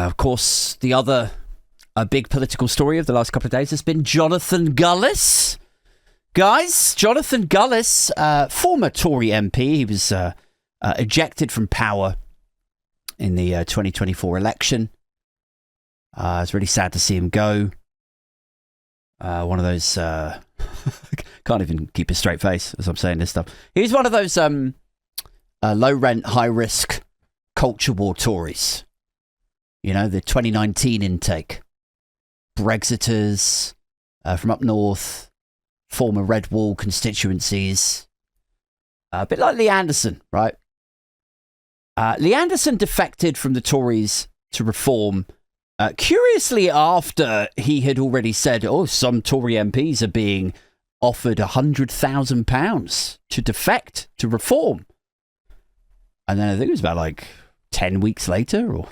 Of course, the other big political story of the last couple of days has been Jonathan Gullis. Guys, Jonathan Gullis, former Tory MP, he was ejected from power in the 2024 election. It's really sad to see him go. One of those... can't even keep a straight face as I'm saying this stuff. He's one of those low-rent, high-risk culture war Tories. You know, the 2019 intake. Brexiters from up north, former Red Wall constituencies. A bit like Lee Anderson, right? Lee Anderson defected from the Tories to Reform, curiously after he had already said, some Tory MPs are being offered £100,000 to defect to Reform. And then I think it was about 10 weeks later or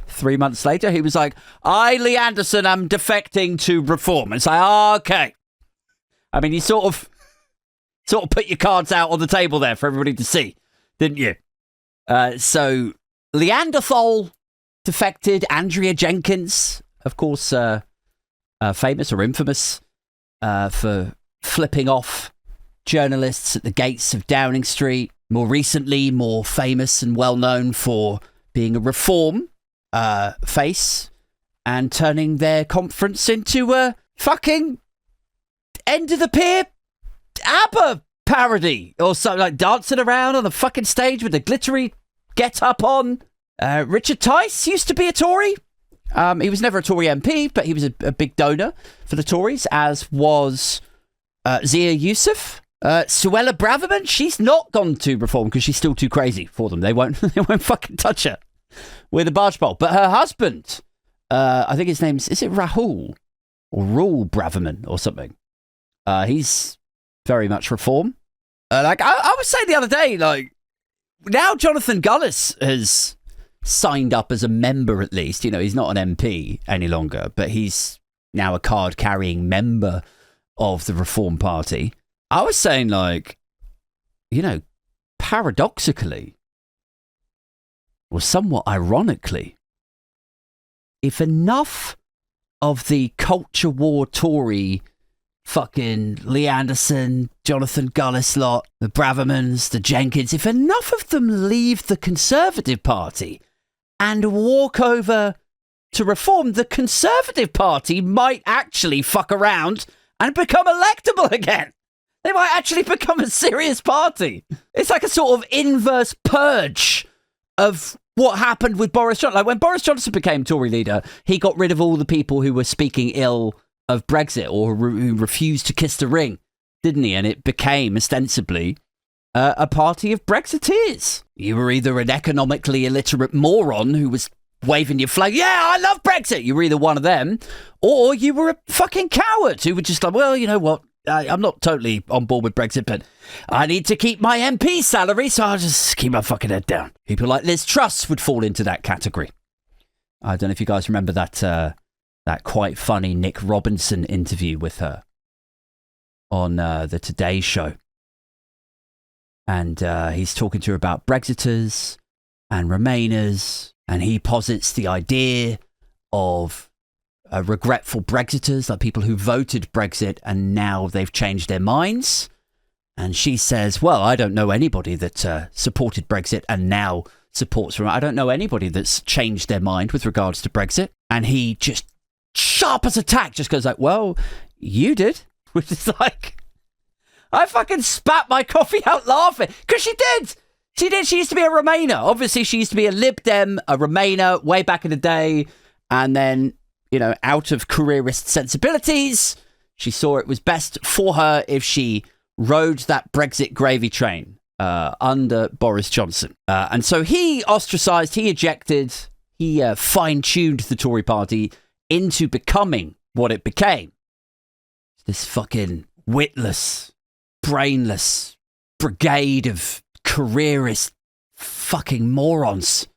3 months later, he was like, I, Lee Anderson, am defecting to Reform. And it's like, okay. I mean, you sort of put your cards out on the table there for everybody to see, didn't you? So Leanderthal defected. Andrea Jenkins, of course, famous or infamous for flipping off journalists at the gates of Downing Street. More recently, more famous and well known for being a Reform face and turning their conference into a fucking end of the pier ABBA parody or something, like dancing around on the fucking stage with a glittery get up on. Richard Tice used to be a Tory. He was never a Tory MP, but he was a big donor for the Tories, as was Zia Youssef. Suella Braverman, she's not gone to Reform because she's still too crazy for them. They won't fucking touch her with a barge pole. But her husband, I think his name's, is it Rahul or Raul Braverman or something? He's very much Reform. I was saying the other day, now Jonathan Gullis has signed up as a member at least. You know, he's not an MP any longer, but he's now a card-carrying member of the Reform Party. I was saying, paradoxically, or somewhat ironically, if enough of the culture war Tory fucking Lee Anderson, Jonathan Gullis lot, the Bravermans, the Jenkins, if enough of them leave the Conservative Party and walk over to Reform, the Conservative Party might actually fuck around and become electable again. They might actually become a serious party. It's like a sort of inverse purge of what happened with Boris Johnson. Like when Boris Johnson became Tory leader, he got rid of all the people who were speaking ill of Brexit or who refused to kiss the ring, didn't he? And it became ostensibly a party of Brexiteers. You were either an economically illiterate moron who was waving your flag, yeah, I love Brexit. You were either one of them, or you were a fucking coward who were just like, well, you know what? I'm not totally on board with Brexit, but I need to keep my MP salary, so I'll just keep my fucking head down. People like Liz Truss would fall into that category. I don't know if you guys remember that quite funny Nick Robinson interview with her on the Today Show. And he's talking to her about Brexiters and Remainers, and he posits the idea of regretful Brexiters, like people who voted Brexit and now they've changed their minds. And she says, well, I don't know anybody that supported Brexit and now supports I don't know anybody that's changed their mind with regards to Brexit. And he just, sharp as a tack, just goes like, well, you did. Which is like, I fucking spat my coffee out laughing. Because she did. She did. She used to be a Remainer. Obviously, she used to be a Lib Dem, a Remainer way back in the day. And then, out of careerist sensibilities, she saw it was best for her if she rode that Brexit gravy train under Boris Johnson. And so he ostracised, he ejected, he fine-tuned the Tory party into becoming what it became. This fucking witless, brainless brigade of careerist fucking morons.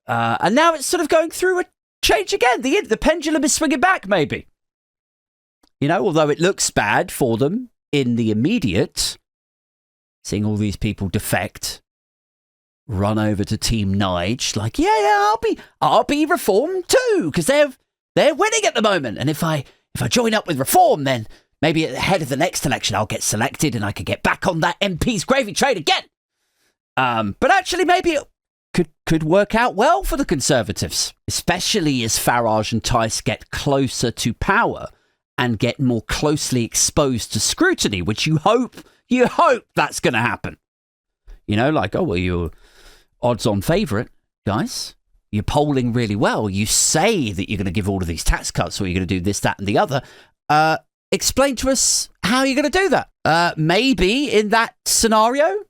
And now it's sort of going through a change again. The pendulum is swinging back, maybe. Although it looks bad for them in the immediate, seeing all these people defect run over to Team Nige, like, yeah, I'll be Reform too, because they're winning at the moment. And if I join up with Reform, then maybe ahead of the next election, I'll get selected and I could get back on that MP's gravy train again. But actually, maybe it could work out well for the Conservatives, especially as Farage and Tice get closer to power and get more closely exposed to scrutiny, which you hope that's going to happen. You know, like, oh, well, you're odds-on favourite, guys. You're polling really well. You say that you're going to give all of these tax cuts, or you're going to do this, that, and the other. Explain to us how you're going to do that. Maybe in that scenario,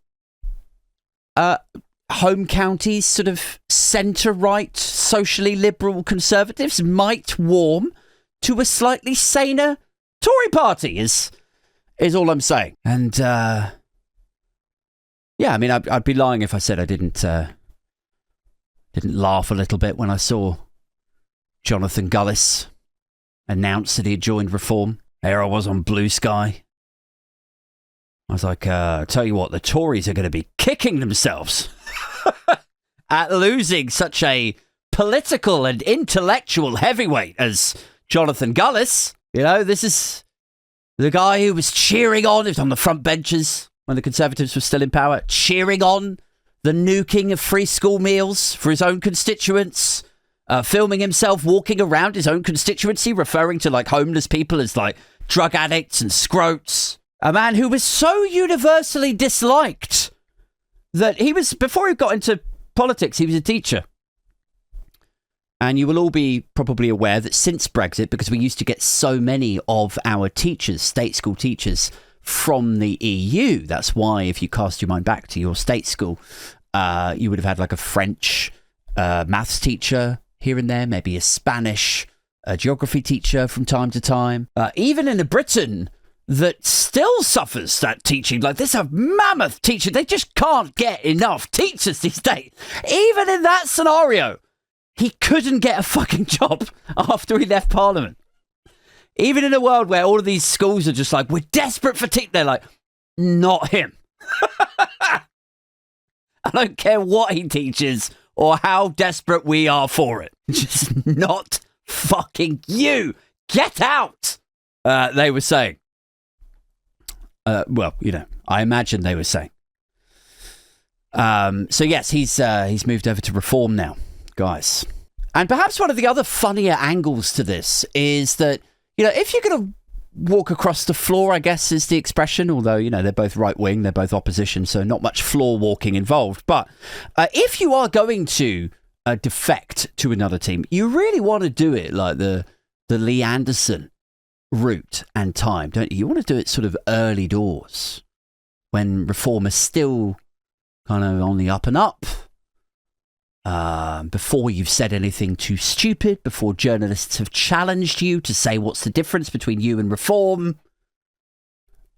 home counties, sort of centre-right, socially liberal Conservatives might warm to a slightly saner Tory party, is all I'm saying. And yeah, I mean, I'd be lying if I said I didn't laugh a little bit when I saw Jonathan Gullis announce that he had joined Reform. There I was on Blue Sky. I was like, tell you what, the Tories are going to be kicking themselves at losing such a political and intellectual heavyweight as Jonathan Gullis. You know, this is the guy who was cheering on, he was on the front benches when the Conservatives were still in power, cheering on the nuking of free school meals for his own constituents, filming himself walking around his own constituency, referring to like homeless people as like drug addicts and scrotes. A man who was so universally disliked that he was, before he got into politics, he was a teacher. And you will all be probably aware that since Brexit, because we used to get so many of our teachers, state school teachers, from the EU. That's why if you cast your mind back to your state school, you would have had like a French maths teacher here and there, maybe a Spanish geography teacher from time to time. Even in a Britain that still suffers that teaching, like there's a mammoth teacher. They just can't get enough teachers these days. Even in that scenario, he couldn't get a fucking job after he left Parliament. Even in a world where all of these schools are just like, we're desperate for teachers. They're like, not him. I don't care what he teaches or how desperate we are for it. Just not fucking you. Get out. They were saying. Well, you know, I imagine they were saying. So yes, he's moved over to Reform now, guys. And perhaps one of the other funnier angles to this is that, you know, if you're going to walk across the floor, I guess is the expression, although, you know, they're both right wing, they're both opposition, so not much floor walking involved. But if you are going to defect to another team, you really want to do it like the Lee Anderson route and time, don't you? You want to do it sort of early doors when Reform is still kind of on the up and up. Before you've said anything too stupid, before journalists have challenged you to say what's the difference between you and Reform.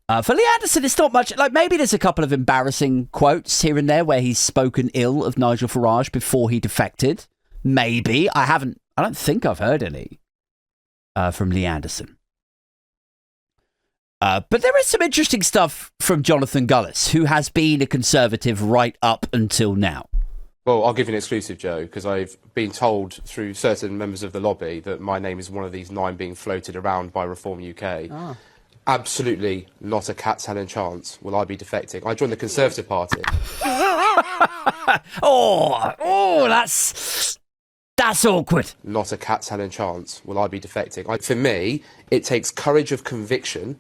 For Lee Anderson, it's not much. Like, maybe there's a couple of embarrassing quotes here and there where he's spoken ill of Nigel Farage before he defected. Maybe. I don't think I've heard any from Lee Anderson. But there is some interesting stuff from Jonathan Gullis, who has been a Conservative right up until now. Well, I'll give you an exclusive, Joe, because I've been told through certain members of the lobby that my name is one of these 9 being floated around by Reform UK. Oh. Absolutely not a cat's hell and chance will I be defecting. I joined the Conservative Party. That's awkward. Not a cat's hell and chance will I be defecting. For me, it takes courage of conviction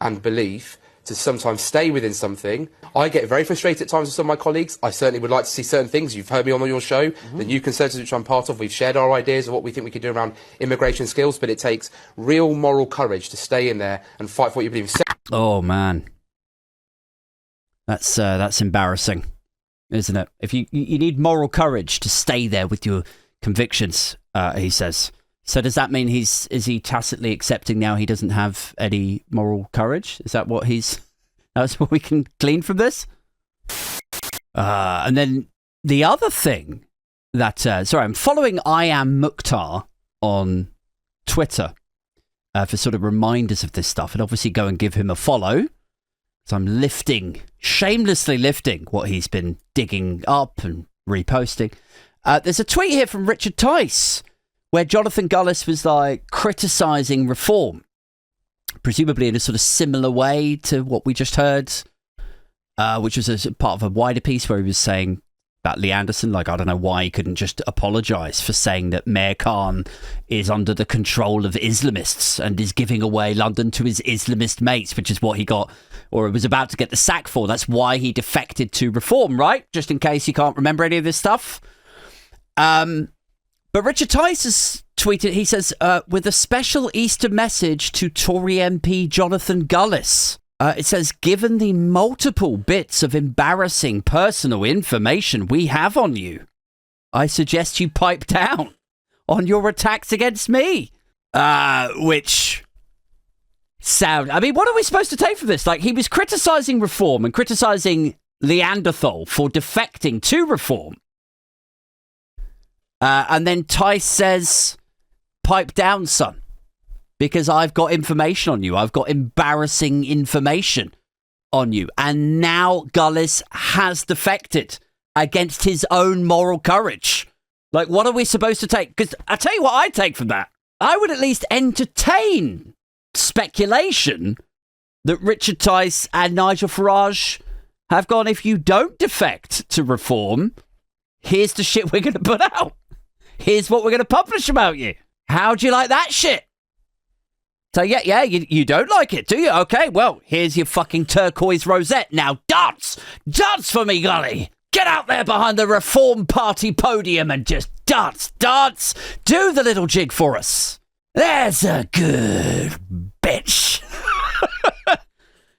and belief to sometimes stay within something. I get very frustrated at times with some of my colleagues. I certainly would like to see certain things. You've heard me on your show, the New Conservatives, which I'm part of. We've shared our ideas of what we think we could do around immigration skills, but it takes real moral courage to stay in there and fight for what you believe in. Oh, man. That's embarrassing, isn't it? If you need moral courage to stay there with your convictions, he says. So does that mean is he tacitly accepting now he doesn't have any moral courage? Is that what that's what we can glean from this? And then the other thing that, I'm following I Am Mukhtar on Twitter for sort of reminders of this stuff, and obviously go and give him a follow So I'm shamelessly lifting what he's been digging up and reposting. There's a tweet here from Richard Tice where Jonathan Gullis was like criticising reform, presumably in a sort of similar way to what we just heard, which was a part of a wider piece where he was saying about Lee Anderson, like, I don't know why he couldn't just apologise for saying that Mayor Khan is under the control of Islamists and is giving away London to his Islamist mates, which is what he got, or was about to get the sack for. That's why he defected to reform, right? Just in case you can't remember any of this stuff. But Richard Tice has tweeted, he says, with a special Easter message to Tory MP Jonathan Gullis. It says, given the multiple bits of embarrassing personal information we have on you, I suggest you pipe down on your attacks against me. Which sound... I mean, what are we supposed to take from this? Like, he was criticising reform and criticising Leanderthal for defecting to reform. And then Tice says, pipe down, son. Because I've got information on you. I've got embarrassing information on you. And now Gullis has defected against his own moral courage. Like, what are we supposed to take? Because I tell you what I'd take from that. I would at least entertain speculation that Richard Tice and Nigel Farage have gone, if you don't defect to reform, here's the shit we're going to put out. Here's what we're going to publish about you. How'd you like that shit? So, yeah, you don't like it, do you? Okay, well, here's your fucking turquoise rosette. Now dance! Dance for me, Gully! Get out there behind the Reform Party podium and just dance! Do the little jig for us. There's a good bitch.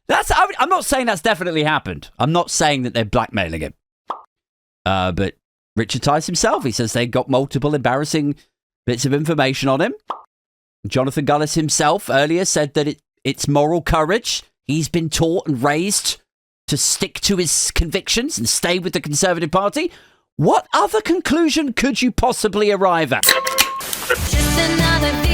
I'm not saying that's definitely happened. I'm not saying that they're blackmailing him. But Richard Tice himself, he says they got multiple embarrassing bits of information on him. Jonathan Gullis himself earlier said that it's moral courage. He's been taught and raised to stick to his convictions and stay with the Conservative Party. What other conclusion could you possibly arrive at? Just another